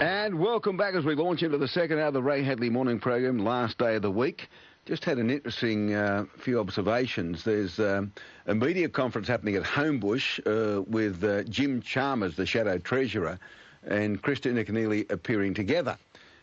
And welcome back as we launch into the second hour of the Ray Hadley morning program, last day of the week. Just had an interesting few observations. There's a media conference happening at Homebush with Jim Chalmers, the Shadow Treasurer, and Christina Keneally appearing together.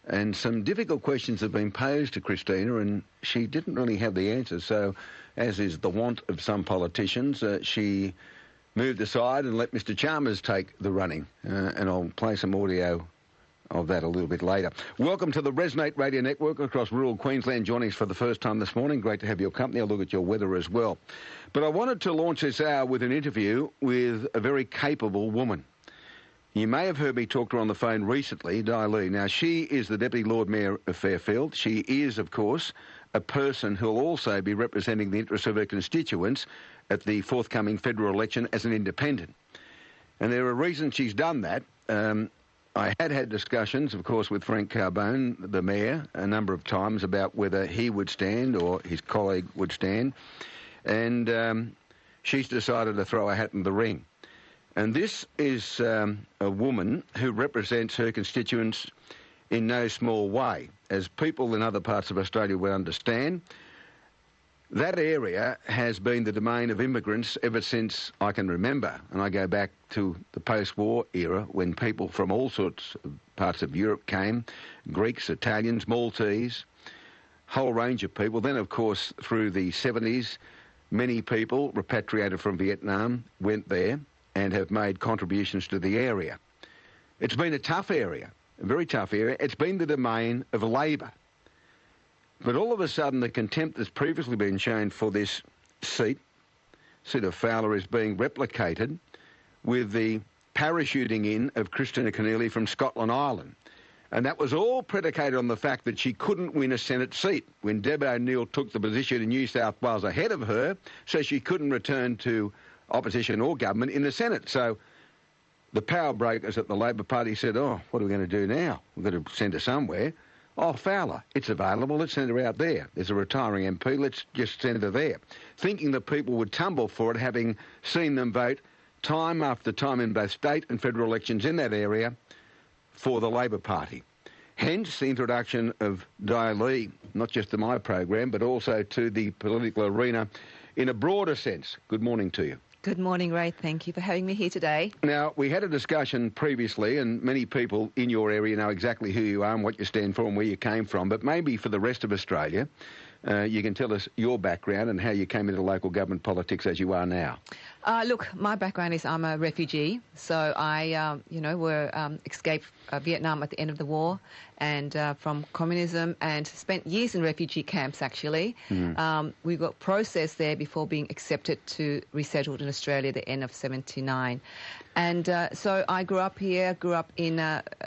And some difficult questions have been posed to Christina, and she didn't really have the answers. So, as is the wont of some politicians, she moved aside and let Mr Chalmers take the running. And I'll play some audio of that a little bit later. Welcome to the Resonate Radio Network across rural Queensland, joining us for the first time this morning. Great to have your company. I'll look at your weather as well. But I wanted to launch this hour with an interview with a very capable woman. You may have heard me talk to her on the phone recently, Di Lee. Now, she is the Deputy Lord Mayor of Fairfield. She is, of course, a person who will also be representing the interests of her constituents at the forthcoming federal election as an independent. And there are reasons she's done that. I had discussions, of course, with Frank Carbone, the Mayor, a number of times about whether he would stand or his colleague would stand. And she's decided to throw a hat in the ring. And this is a woman who represents her constituents in no small way. As people in other parts of Australia will understand, that area has been the domain of immigrants ever since I can remember. And I go back to the post-war era when people from all sorts of parts of Europe came, Greeks, Italians, Maltese, whole range of people. Then, of course, through the 70s, many people repatriated from Vietnam went there and have made contributions to the area. It's been a tough area, a very tough area. It's been the domain of Labor. But all of a sudden, the contempt that's previously been shown for this seat of Fowler, is being replicated with the parachuting in of Christina Keneally from Scotland Island. And that was all predicated on the fact that she couldn't win a Senate seat when Deb O'Neill took the position in New South Wales ahead of her, so she couldn't return to opposition or government in the Senate. So the power brokers at the Labor Party said, oh, what are we going to do now? We've got to send her somewhere. Oh, Fowler, it's available, let's send her out there. There's a retiring MP, let's just send her there. Thinking that people would tumble for it, having seen them vote time after time in both state and federal elections in that area for the Labor Party. Hence the introduction of Di Lee, not just to my program, but also to the political arena in a broader sense. Good morning to you. Good morning, Ray. Thank you for having me here today. Now, we had a discussion previously, and many people in your area know exactly who you are and what you stand for and where you came from, but maybe for the rest of Australia, you can tell us your background and how you came into local government politics as you are now. Look, my background is I'm a refugee, so I, escaped Vietnam at the end of the war and from communism, and spent years in refugee camps, actually. We got processed there before being accepted to resettled in Australia at the end of 79. And so I grew up here,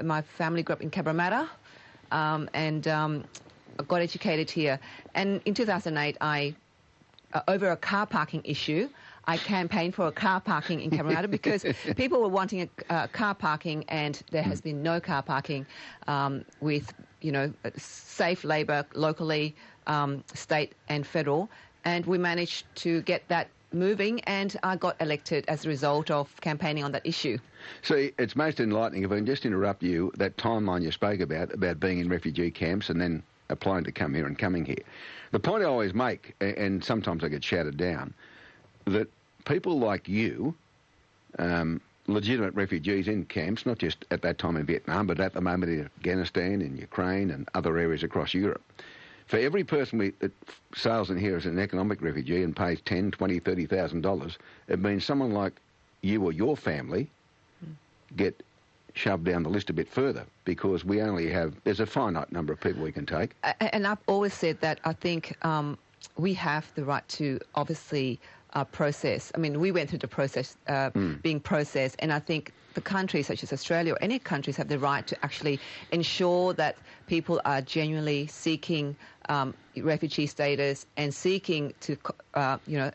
my family grew up in Cabramatta, and got educated here. And in 2008, over a car parking issue, I campaigned for a car parking in Cabramatta because people were wanting a car parking, and there has been no car parking with, safe labour locally, state and federal. And we managed to get that moving, and I got elected as a result of campaigning on that issue. See, it's most enlightening, if I can just interrupt you, that timeline you spoke about being in refugee camps and then applying to come here and coming here. The point I always make, and sometimes I get shouted down, that people like you, legitimate refugees in camps, not just at that time in Vietnam, but at the moment in Afghanistan, in Ukraine and other areas across Europe, for every person that sails in here as an economic refugee and pays $10,000, $20,000, $30,000, it means someone like you or your family get shoved down the list a bit further, because there's a finite number of people we can take. And I've always said that I think we have the right to obviously process. I mean, we went through the process, being processed, and I think the countries such as Australia or any countries have the right to actually ensure that people are genuinely seeking refugee status and seeking to,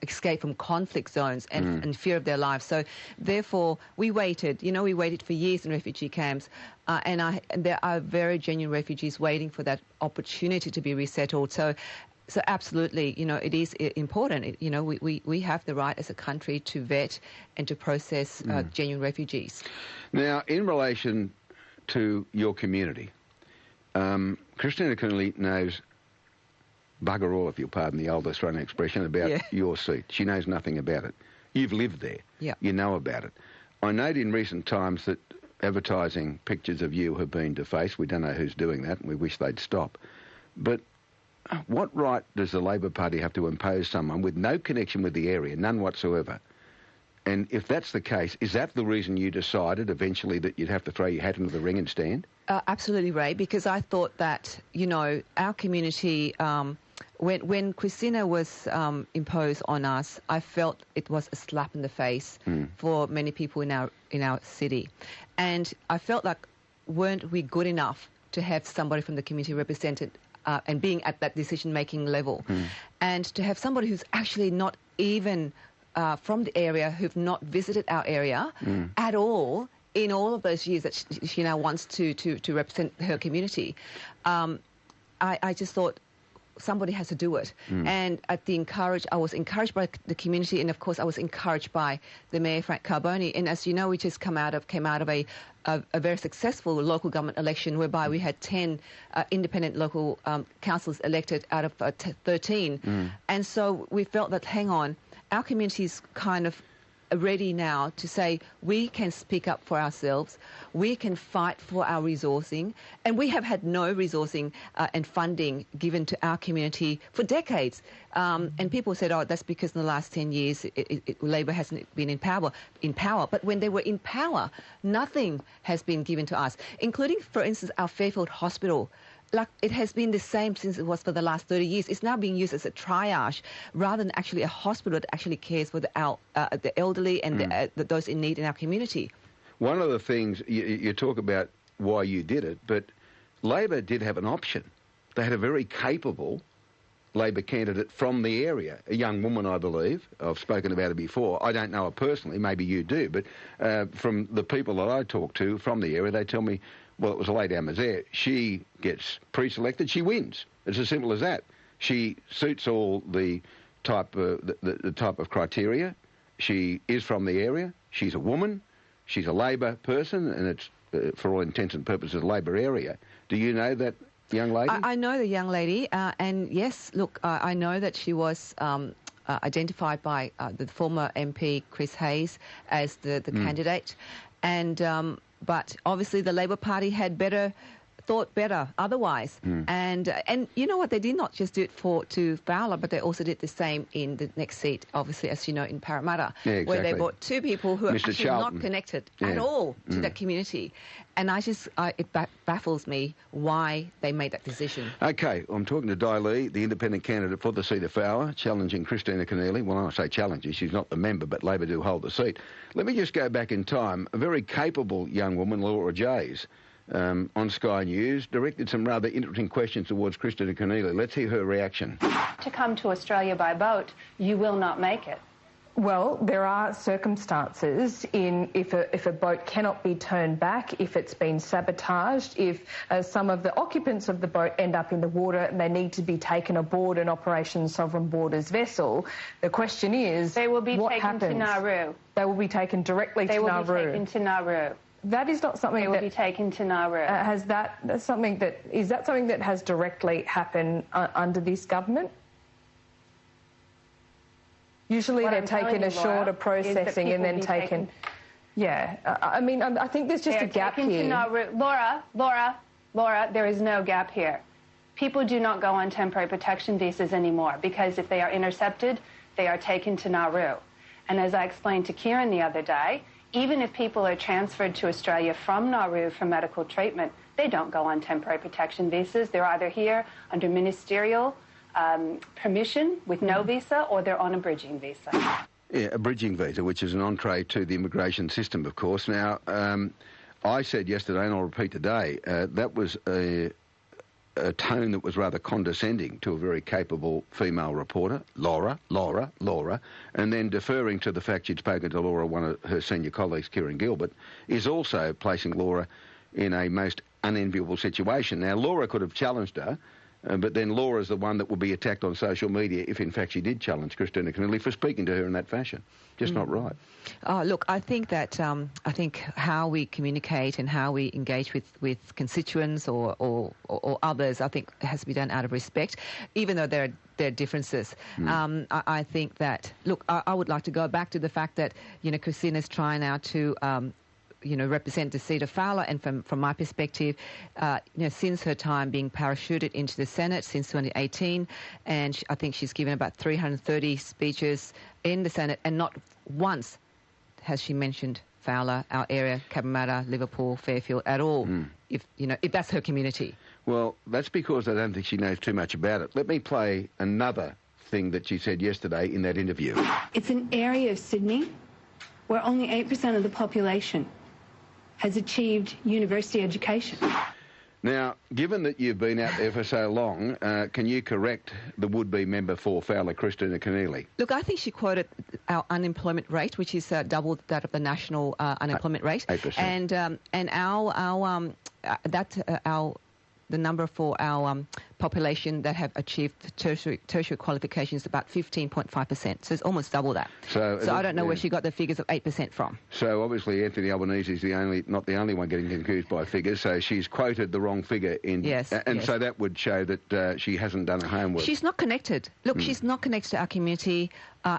escape from conflict zones and fear of their lives. So, therefore, we waited. We waited for years in refugee camps, and there are very genuine refugees waiting for that opportunity to be resettled. So absolutely, it is important. We have the right as a country to vet and to process genuine refugees. Now, in relation to your community. Christina Keneally knows bugger all, if you'll pardon the old Australian expression, about your seat. She knows nothing about it. You've lived there. Yeah. You know about it. I note in recent times that advertising pictures of you have been defaced. We don't know who's doing that, and we wish they'd stop. But what right does the Labor Party have to impose someone with no connection with the area, none whatsoever? And if that's the case, is that the reason you decided eventually that you'd have to throw your hat into the ring and stand? Absolutely, Ray, because I thought that, you know, our community, when Christina was imposed on us, I felt it was a slap in the face for many people in our city. And I felt like, weren't we good enough to have somebody from the community represented and being at that decision-making level? And to have somebody who's actually not even from the area, who've not visited our area at all in all of those years that she now wants to represent her community. I just thought somebody has to do it. And I was encouraged by the community, and of course I was encouraged by the Mayor, Frank Carbone. And as you know, we just came out of a very successful local government election whereby we had 10 independent local councillors elected out of 13. And so we felt that, hang on, our community is kind of ready now to say we can speak up for ourselves, we can fight for our resourcing, and we have had no resourcing and funding given to our community for decades. And people said, oh, that's because in the last 10 years Labor hasn't been in power. But when they were in power, nothing has been given to us, including, for instance, our Fairfield Hospital. Like, it has been the same since it was for the last 30 years. It's now being used as a triage rather than actually a hospital that actually cares for the elderly and those in need in our community. One of the things, you talk about why you did it, but Labor did have an option. They had a very capable Labor candidate from the area, a young woman, I believe. I've spoken about her before. I don't know her personally, maybe you do, but from the people that I talk to from the area, they tell me, well, it was a lady Amazare. She gets pre-selected, she wins. It's as simple as that. She suits all the type of criteria. She is from the area. She's a woman. She's a Labor person, and it's, for all intents and purposes, a Labor area. Do you know that young lady? I know the young lady, and yes, look, I know that she was identified by the former MP, Chris Hayes, as the candidate. And but obviously the Labor Party had thought better otherwise. And you know what, they did not just do it to Fowler, but they also did the same in the next seat, obviously, as you know, in Parramatta, where they brought two people who are actually not connected at all to that community. And it baffles me why they made that decision. OK, I'm talking to Di Lee, the independent candidate for the seat of Fowler, challenging Christina Keneally. Well, I say challenging, she's not the member, but Labor do hold the seat. Let me just go back in time. A very capable young woman, Laura Jays, on Sky News, directed some rather interesting questions towards Christina Keneally. Let's hear her reaction. To come to Australia by boat, you will not make it. Well, there are circumstances if a boat cannot be turned back, if it's been sabotaged, if some of the occupants of the boat end up in the water and they need to be taken aboard an Operation Sovereign Borders vessel. The question is, they will be what taken happens? To Nauru. They will be taken directly to Nauru. They will be taken to Nauru. That is not something they will be taken to Nauru. Is that something that has directly happened under this government? Usually they're taken ashore to processing and then taken. Yeah, I mean, I think there's just a gap here. Laura, there is no gap here. People do not go on temporary protection visas anymore because if they are intercepted, they are taken to Nauru. And as I explained to Kieran the other day, even if people are transferred to Australia from Nauru for medical treatment, they don't go on temporary protection visas. They're either here under ministerial permission with no visa, or they're on a bridging visa. Yeah, a bridging visa, which is an entree to the immigration system, of course. Now, I said yesterday, and I'll repeat today, that was a tone that was rather condescending to a very capable female reporter, Laura, and then deferring to the fact she'd spoken to Laura, one of her senior colleagues, Kieran Gilbert, is also placing Laura in a most unenviable situation. Now, Laura could have challenged her But then Laura's the one that will be attacked on social media if, in fact, she did challenge Christina Keneally for speaking to her in that fashion. Just not right. Look, I think that how we communicate and how we engage with constituents or others, I think has to be done out of respect, even though there are differences. I think that, look, I would like to go back to the fact that, Christina's trying now to represent the seat of Fowler, and from my perspective, since her time being parachuted into the Senate since 2018, and I think she's given about 330 speeches in the Senate, and not once has she mentioned Fowler, our area, Cabramatta, Liverpool, Fairfield at all, if that's her community. Well, that's because I don't think she knows too much about it. Let me play another thing that she said yesterday in that interview. It's an area of Sydney where only 8% of the population has achieved university education. Now, given that you've been out there for so long, can you correct the would-be member for Fowler, Christina Keneally? Look, I think she quoted our unemployment rate, which is double that of the national unemployment rate, 8%. And the number for our population that have achieved tertiary qualifications is about 15.5%. So it's almost double that. So I don't know where she got the figures of 8% from. So obviously Anthony Albanese is not the only one getting confused by figures. So she's quoted the wrong figure in. Yes. So that would show that she hasn't done her homework. She's not connected. Look, she's not connected to our community.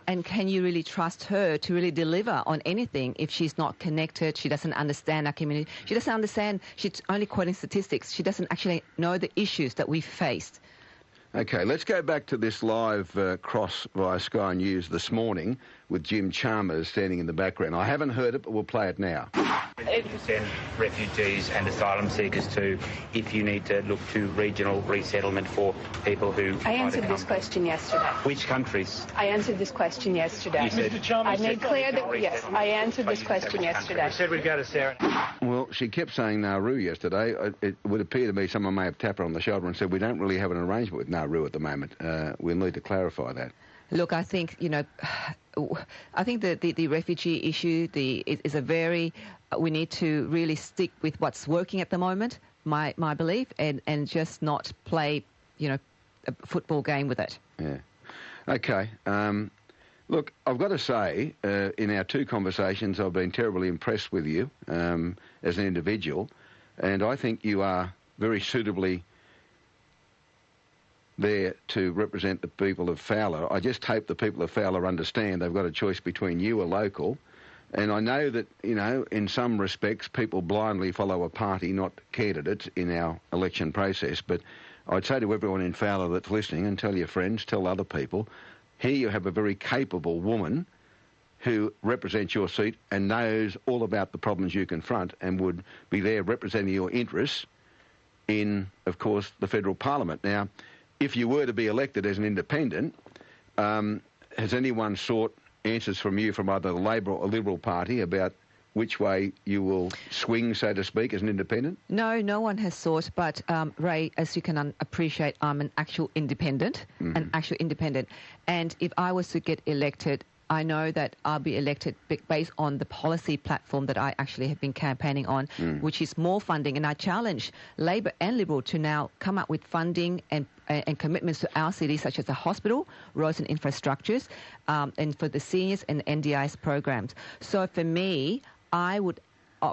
And can you really trust her to really deliver on anything if she's not connected? She doesn't understand our community. She doesn't understand. She's only quoting statistics. She doesn't actually know the issues that we faced. Okay, let's go back to this live cross via Sky News this morning with Jim Chalmers standing in the background. I haven't heard it, but we'll play it now. You send refugees and asylum seekers to, if you need to look to regional resettlement for people who... I answered this question yesterday. Which countries? I answered this question yesterday. You said, Mr. Chalmers, I made clear that, yes, I answered this question yesterday. I said we'd go to Sarah. Well, she kept saying Nauru yesterday. It would appear to me someone may have tapped her on the shoulder and said, we don't really have an arrangement with Nauru at the moment. We'll need to clarify that. Look, I think, I think the refugee issue is a very... we need to really stick with what's working at the moment, my belief, and just not play, a football game with it. Yeah. Okay. Look, I've got to say, in our two conversations, I've been terribly impressed with you as an individual, and I think you are very suitably there to represent the people of Fowler. I just hope the people of Fowler understand they've got a choice between you, a local, and I know that, in some respects, people blindly follow a party, not candidates, in our election process. But I'd say to everyone in Fowler that's listening, and tell your friends, tell other people, here you have a very capable woman who represents your seat and knows all about the problems you confront and would be there representing your interests in, of course, the federal parliament. Now, if you were to be elected as an independent, has anyone sought answers from you from either the Labor or Liberal Party about which way you will swing, so to speak, as an independent? No, no one has sought, but Ray, as you can appreciate, I'm an actual independent, and if I was to get elected, I know that I'll be elected based on the policy platform that I actually have been campaigning on, which is more funding. And I challenge Labor and Liberal to now come up with funding and commitments to our city, such as the hospital, roads and infrastructures, and for the seniors and NDIS programs. So for me, I would,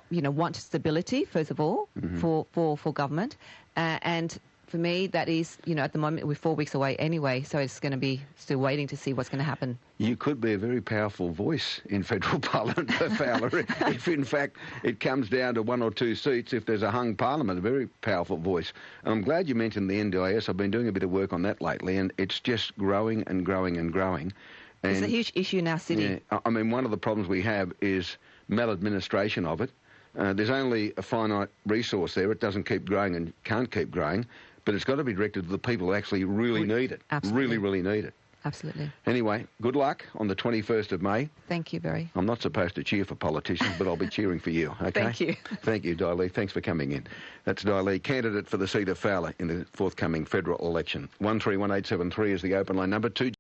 want stability, first of all, for government. And for me, that is, at the moment, we're 4 weeks away anyway, so it's going to be still waiting to see what's going to happen. You could be a very powerful voice in federal parliament for Fowler if, in fact, it comes down to 1 or 2 seats. If there's a hung parliament, a very powerful voice. And I'm glad you mentioned the NDIS. I've been doing a bit of work on that lately, and it's just growing and growing and growing. And, it's a huge issue in our city. Yeah, I mean, one of the problems we have is maladministration of it. There's only a finite resource there. It doesn't keep growing and can't keep growing. But it's got to be directed to the people who actually really need it. Absolutely. Really need it. Absolutely. Anyway, good luck on the 21st of May. Thank you, Barry. I'm not supposed to cheer for politicians, but I'll be cheering for you, okay? Thank you. Thank you, Di Lee. Thanks for coming in. That's Di Lee, candidate for the seat of Fowler in the forthcoming federal election. 131873 is the open line number. 2